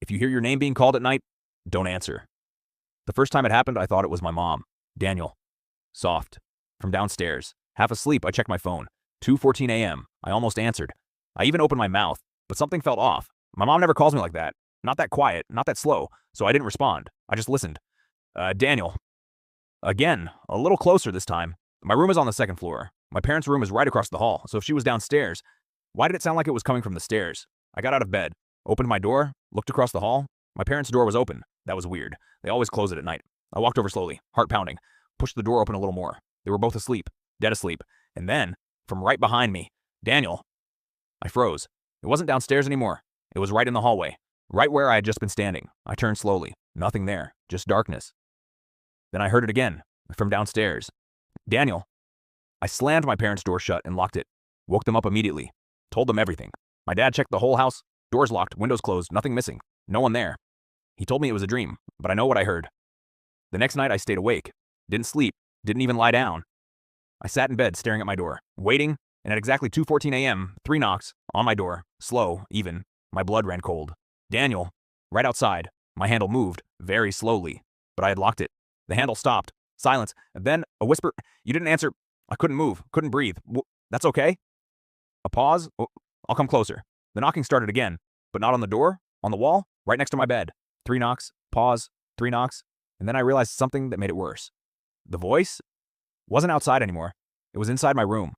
If you hear your name being called at night, don't answer. The first time it happened, I thought it was my mom. Daniel. Soft. From downstairs. Half asleep, I checked my phone. 2:14 a.m. I almost answered. I even opened my mouth, but something felt off. My mom never calls me like that. Not that quiet, not that slow, so I didn't respond. I just listened. Daniel. Again, a little closer this time. My room is on the second floor. My parents' room is right across the hall, so if she was downstairs, why did it sound like it was coming from the stairs? I got out of bed, opened my door, looked across the hall. My parents' door was open. That was weird. They always close it at night. I walked over slowly, heart pounding, pushed the door open a little more. They were both asleep, dead asleep. And then, from right behind me, Daniel. I froze. It wasn't downstairs anymore. It was right in the hallway, right where I had just been standing. I turned slowly. Nothing there, just darkness. Then I heard it again, from downstairs. Daniel. I slammed my parents' door shut and locked it. Woke them up immediately. Told them everything. My dad checked the whole house. Doors locked, windows closed, nothing missing. No one there. He told me it was a dream, but I know what I heard. The next night I stayed awake. Didn't sleep. Didn't even lie down. I sat in bed staring at my door, waiting, and at exactly 2:14 a.m., 3 knocks, on my door, slow, even. My blood ran cold. Daniel. Right outside. My handle moved, very slowly, but I had locked it. The handle stopped. Silence. And then a whisper. You didn't answer. I couldn't move, couldn't breathe. That's okay? A pause. I'll come closer. The knocking started again, but not on the door, on the wall, right next to my bed. 3 knocks, pause, 3 knocks, and then I realized something that made it worse. The voice wasn't outside anymore. It was inside my room.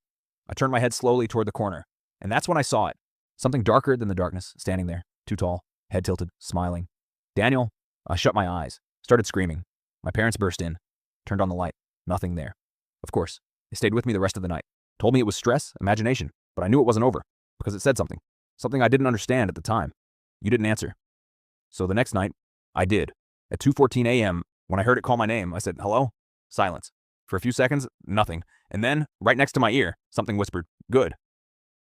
I turned my head slowly toward the corner, and that's when I saw it. Something darker than the darkness, standing there, too tall, head tilted, smiling. Daniel. I shut my eyes, started screaming. My parents burst in, turned on the light. Nothing there. Of course, they stayed with me the rest of the night. Told me it was stress, imagination, but I knew it wasn't over, because it said something. Something I didn't understand at the time. You didn't answer. So the next night, I did. At 2:14 a.m., when I heard it call my name, I said, hello? Silence. For a few seconds, nothing. And then, right next to my ear, something whispered, good.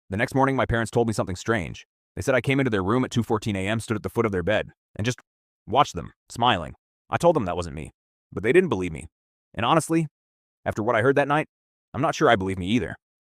The next morning, my parents told me something strange. They said I came into their room at 2:14 a.m., stood at the foot of their bed, and just watched them, smiling. I told them that wasn't me, but they didn't believe me. And honestly, after what I heard that night, I'm not sure I believe me either.